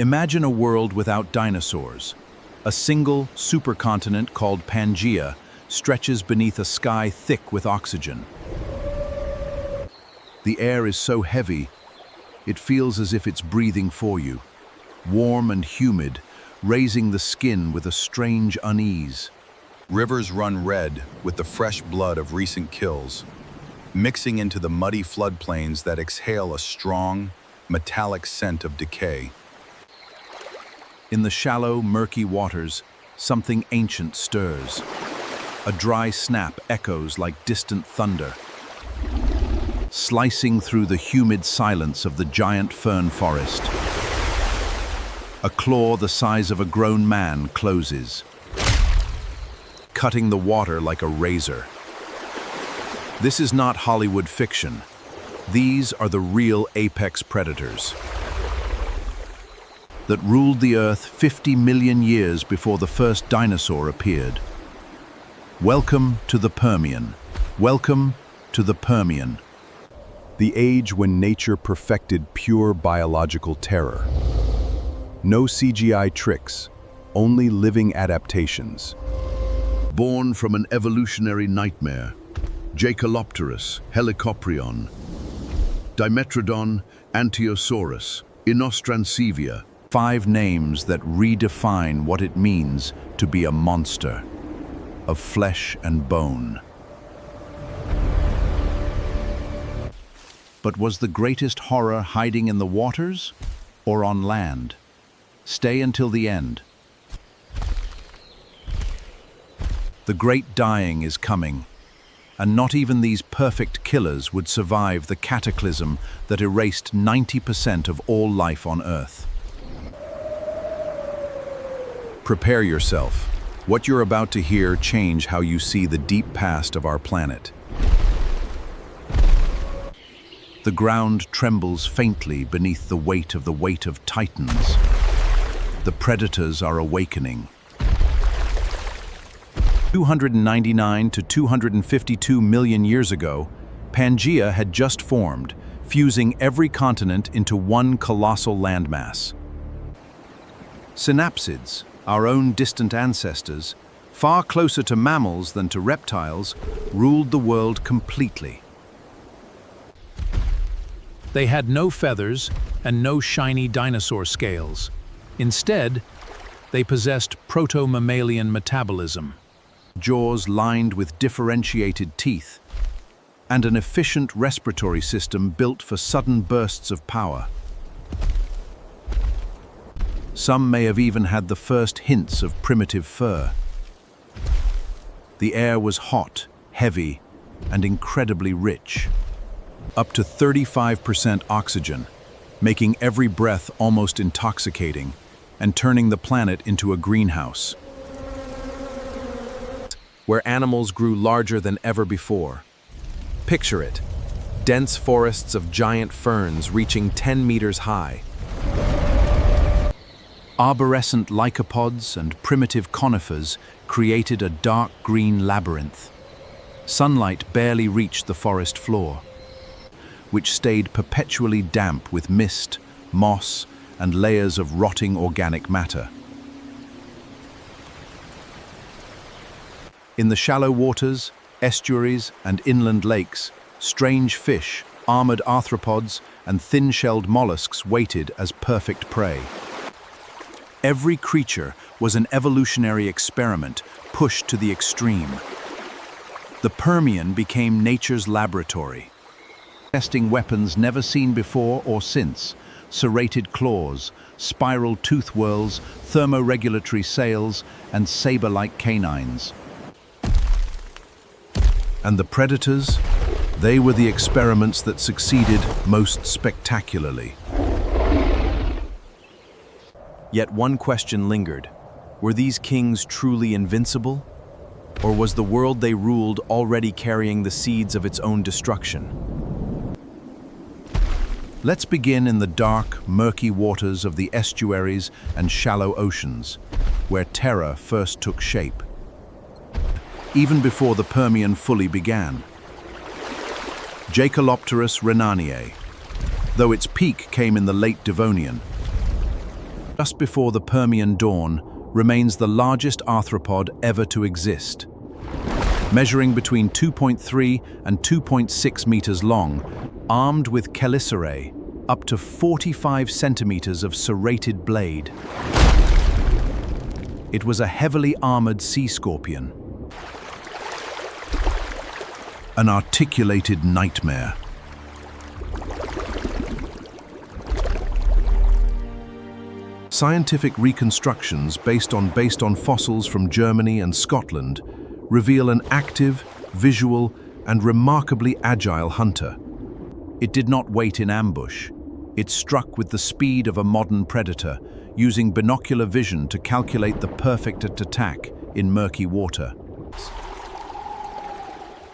Imagine a world without dinosaurs. A single supercontinent called Pangea stretches beneath a sky thick with oxygen. The air is so heavy, it feels as if it's breathing for you, warm and humid, raising the skin with a strange unease. Rivers run red with the fresh blood of recent kills, mixing into the muddy floodplains that exhale a strong, metallic scent of decay. In the shallow, murky waters, something ancient stirs. A dry snap echoes like distant thunder, slicing through the humid silence of the giant fern forest. A claw the size of a grown man closes, cutting the water like a razor. This is not Hollywood fiction. These are the real apex predators that ruled the Earth 50 million years before the first dinosaur appeared. Welcome to the Permian. Welcome to the Permian. The age when nature perfected pure biological terror. No CGI tricks, only living adaptations. Born from an evolutionary nightmare, Jaekelopterus, Helicoprion, Dimetrodon, Anteosaurus, Inostrancevia. 5 names that redefine what it means to be a monster of flesh and bone. But was the greatest horror hiding in the waters or on land? Stay until the end. The great dying is coming, and not even these perfect killers would survive the cataclysm that erased 90% of all life on Earth. Prepare yourself. What you're about to hear change how you see the deep past of our planet. The ground trembles faintly beneath the weight of titans. The predators are awakening. 299 to 252 million years ago, Pangea had just formed, fusing every continent into one colossal landmass. Synapsids, our own distant ancestors, far closer to mammals than to reptiles, ruled the world completely. They had no feathers and no shiny dinosaur scales. Instead, they possessed proto-mammalian metabolism, jaws lined with differentiated teeth, and an efficient respiratory system built for sudden bursts of power. Some may have even had the first hints of primitive fur. The air was hot, heavy, and incredibly rich. Up to 35% oxygen, making every breath almost intoxicating and turning the planet into a greenhouse, where animals grew larger than ever before. Picture it, dense forests of giant ferns reaching 10 meters high. Arborescent lycopods and primitive conifers created a dark green labyrinth. Sunlight barely reached the forest floor, which stayed perpetually damp with mist, moss, and layers of rotting organic matter. In the shallow waters, estuaries, and inland lakes, strange fish, armored arthropods, and thin-shelled mollusks waited as perfect prey. Every creature was an evolutionary experiment pushed to the extreme. The Permian became nature's laboratory, testing weapons never seen before or since: serrated claws, spiral tooth whorls, thermoregulatory sails, and saber-like canines. And the predators? They were the experiments that succeeded most spectacularly. Yet one question lingered. Were these kings truly invincible? Or was the world they ruled already carrying the seeds of its own destruction? Let's begin in the dark, murky waters of the estuaries and shallow oceans, where terror first took shape. Even before the Permian fully began. Jaekelopterus rhenaniae, though its peak came in the late Devonian. just before the Permian dawn, remains the largest arthropod ever to exist. Measuring between 2.3 and 2.6 meters long, armed with chelicerae, up to 45 centimeters of serrated blade. It was a heavily armored sea scorpion. An articulated nightmare. Scientific reconstructions based on fossils from Germany and Scotland reveal an active, visual, and remarkably agile hunter. It did not wait in ambush. It struck with the speed of a modern predator, using binocular vision to calculate the perfect attack in murky water.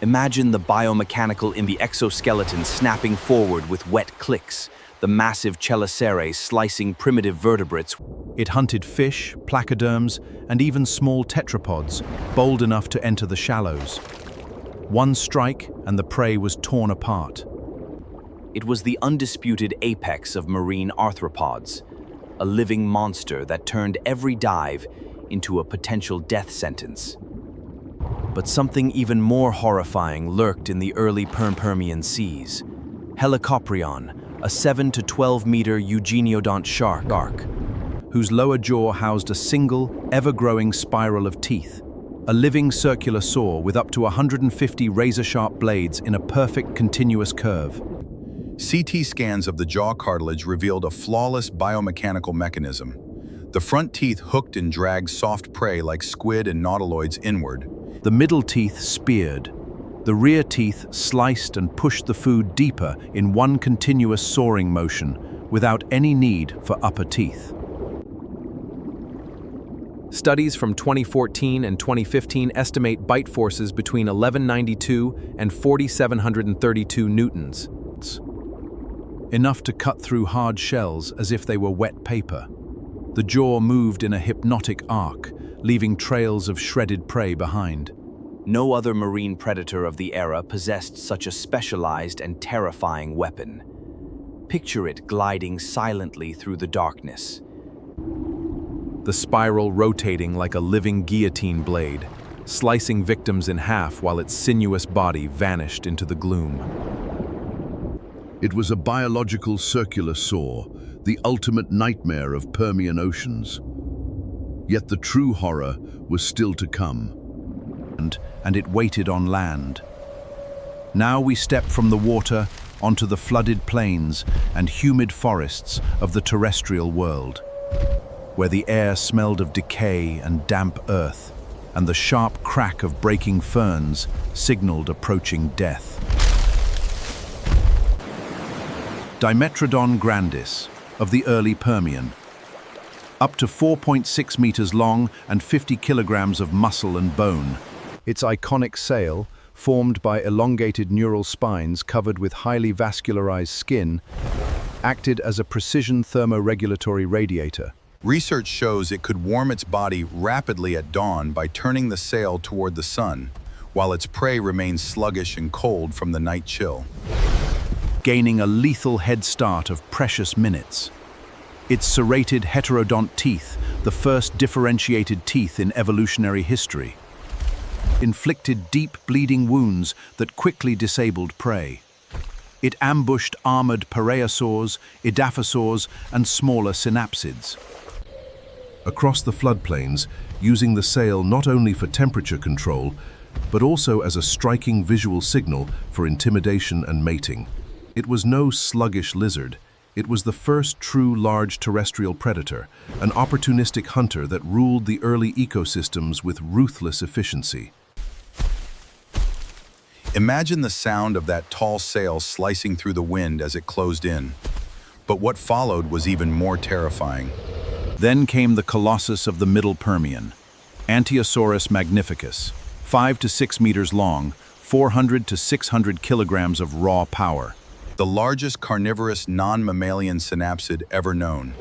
Imagine the biomechanical in the exoskeleton snapping forward with wet clicks, the massive chelicerae slicing primitive vertebrates. It hunted fish, placoderms, and even small tetrapods, bold enough to enter the shallows. One strike, and the prey was torn apart. It was the undisputed apex of marine arthropods, a living monster that turned every dive into a potential death sentence. But something even more horrifying lurked in the early Permian seas. Helicoprion, a 7 to 12 meter Cynodont shark, whose lower jaw housed a single, ever-growing spiral of teeth, a living circular saw with up to 150 razor-sharp blades in a perfect continuous curve. CT scans of the jaw cartilage revealed a flawless biomechanical mechanism. The front teeth hooked and dragged soft prey like squid and nautiloids inward. The middle teeth speared. The rear teeth sliced and pushed the food deeper in one continuous soaring motion without any need for upper teeth. Studies from 2014 and 2015 estimate bite forces between 1192 and 4732 newtons. Enough to cut through hard shells as if they were wet paper. The jaw moved in a hypnotic arc, leaving trails of shredded prey behind. No other marine predator of the era possessed such a specialized and terrifying weapon. Picture it gliding silently through the darkness. The spiral rotating like a living guillotine blade, slicing victims in half while its sinuous body vanished into the gloom. It was a biological circular saw, the ultimate nightmare of Permian oceans. Yet the true horror was still to come. And it waited on land. Now we step from the water onto the flooded plains and humid forests of the terrestrial world, where the air smelled of decay and damp earth, and the sharp crack of breaking ferns signaled approaching death. Dimetrodon grandis, of the early Permian. Up to 4.6 meters long and 50 kilograms of muscle and bone. Its iconic sail, formed by elongated neural spines covered with highly vascularized skin, acted as a precision thermoregulatory radiator. Research shows it could warm its body rapidly at dawn by turning the sail toward the sun, while its prey remains sluggish and cold from the night chill. Gaining a lethal head start of precious minutes. Its serrated heterodont teeth, the first differentiated teeth in evolutionary history, inflicted deep bleeding wounds that quickly disabled prey. It ambushed armored parasaurs, edaphosaurs, and smaller synapsids. Across the floodplains, using the sail not only for temperature control, but also as a striking visual signal for intimidation and mating. It was no sluggish lizard. It was the first true large terrestrial predator, an opportunistic hunter that ruled the early ecosystems with ruthless efficiency. Imagine the sound of that tall sail slicing through the wind as it closed in. But what followed was even more terrifying. Then came the colossus of the Middle Permian, Anteosaurus magnificus, 5 to 6 meters long, 400 to 600 kilograms of raw power. The largest carnivorous non-mammalian synapsid ever known.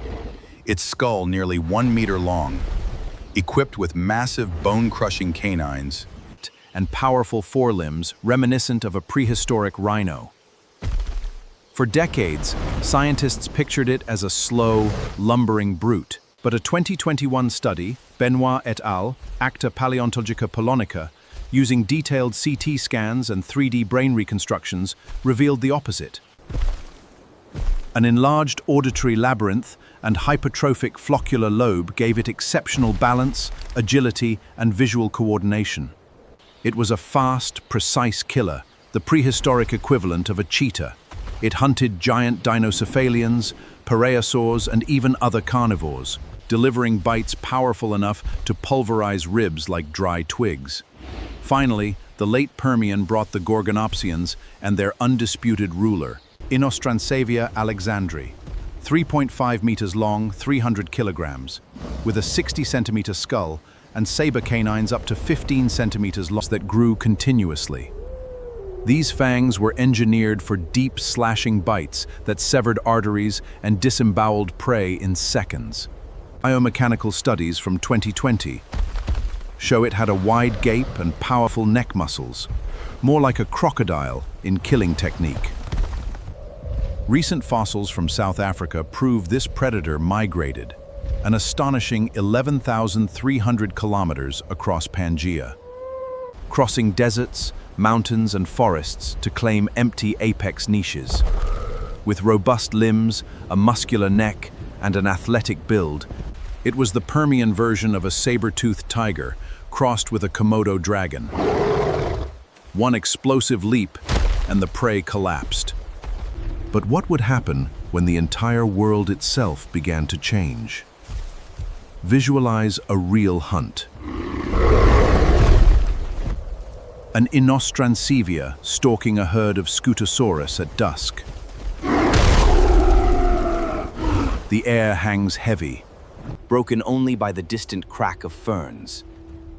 Its skull nearly 1 meter long, equipped with massive bone-crushing canines, and powerful forelimbs reminiscent of a prehistoric rhino. For decades, scientists pictured it as a slow, lumbering brute, But a 2021 study, Benoit et al., Acta Paleontologica Polonica, using detailed CT scans and 3D brain reconstructions, revealed the opposite. An enlarged auditory labyrinth and hypertrophic floccular lobe gave it exceptional balance, agility, and visual coordination. It was a fast, precise killer, the prehistoric equivalent of a cheetah. It hunted giant dinocephalians, parasaurs, and even other carnivores, delivering bites powerful enough to pulverize ribs like dry twigs. Finally, the late Permian brought the Gorgonopsians and their undisputed ruler, Inostrancevia alexandri, 3.5 meters long, 300 kilograms, with a 60-centimeter skull and saber canines up to 15 centimeters long that grew continuously. These fangs were engineered for deep slashing bites that severed arteries and disemboweled prey in seconds. Biomechanical studies from 2020 show it had a wide gape and powerful neck muscles, more like a crocodile in killing technique. Recent fossils from South Africa prove this predator migrated an astonishing 11,300 kilometers across Pangea, crossing deserts, mountains, and forests to claim empty apex niches. With robust limbs, a muscular neck, and an athletic build, it was the Permian version of a saber-toothed tiger crossed with a Komodo dragon. One explosive leap, and the prey collapsed. But what would happen when the entire world itself began to change? Visualize a real hunt. An Inostrancevia stalking a herd of Scutosaurus at dusk. The air hangs heavy, broken only by the distant crack of ferns.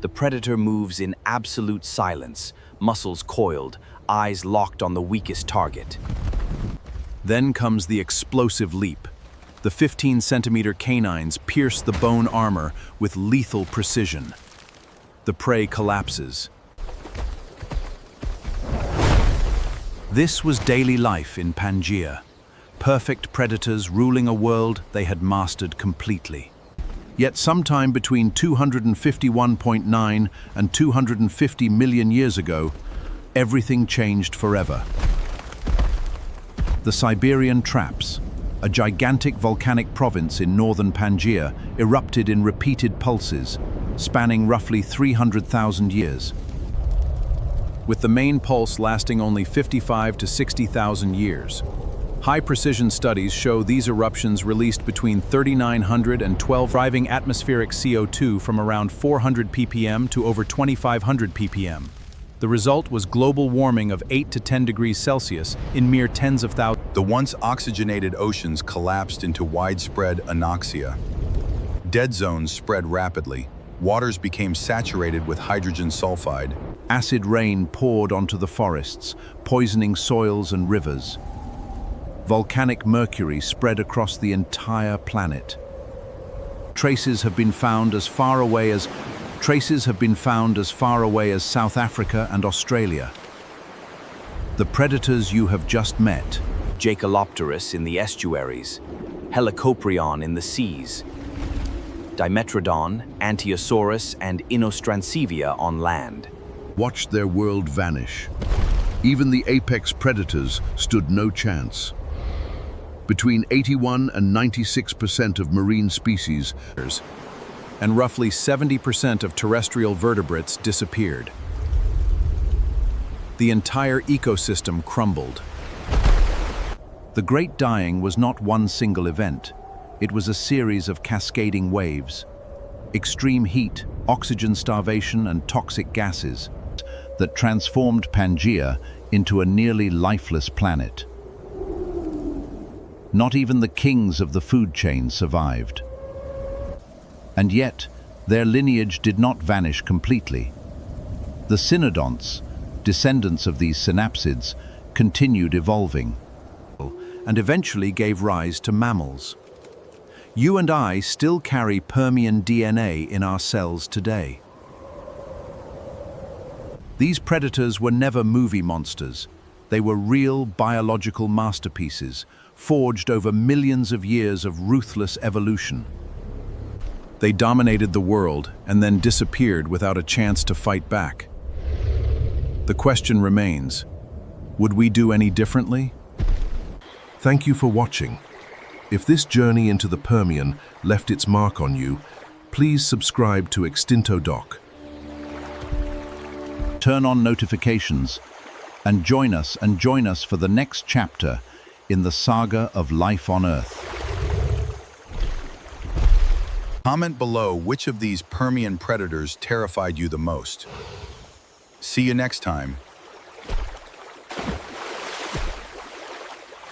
The predator moves in absolute silence, muscles coiled, eyes locked on the weakest target. Then comes the explosive leap. The 15-centimeter canines pierce the bone armor with lethal precision. The prey collapses. This was daily life in Pangea, perfect predators ruling a world they had mastered completely. Yet sometime between 251.9 and 250 million years ago, everything changed forever. The Siberian Traps, a gigantic volcanic province in northern Pangea, erupted in repeated pulses, spanning roughly 300,000 years. With the main pulse lasting only 55 to 60,000 years. High-precision studies show these eruptions released between 3,900 and 12, driving atmospheric CO2 from around 400 ppm to over 2,500 ppm. The result was global warming of 8 to 10 degrees Celsius in mere tens of thousands. The once oxygenated oceans collapsed into widespread anoxia. Dead zones spread rapidly. Waters became saturated with hydrogen sulfide. Acid rain poured onto the forests, poisoning soils and rivers. Volcanic mercury spread across the entire planet. Traces have been found as far away as South Africa and Australia. The predators you have just met, Jaekelopterus in the estuaries, Helicoprion in the seas, Dimetrodon, Anteosaurus, and Inostrancevia on land, watched their world vanish. Even the apex predators stood no chance. Between 81 and 96% of marine species and roughly 70% of terrestrial vertebrates disappeared. The entire ecosystem crumbled. The Great Dying was not one single event. It was a series of cascading waves. Extreme heat, oxygen starvation, and toxic gases that transformed Pangea into a nearly lifeless planet. Not even the kings of the food chain survived. And yet, their lineage did not vanish completely. The Cynodonts, descendants of these synapsids, continued evolving and eventually gave rise to mammals. You and I still carry Permian DNA in our cells today. These predators were never movie monsters. They were real biological masterpieces, forged over millions of years of ruthless evolution. They dominated the world and then disappeared without a chance to fight back. The question remains, would we do any differently? Thank you for watching. If this journey into the Permian left its mark on you, please subscribe to Extintodoc. Turn on notifications and join us for the next chapter in the saga of life on Earth. Comment below which of these Permian predators terrified you the most. See you next time.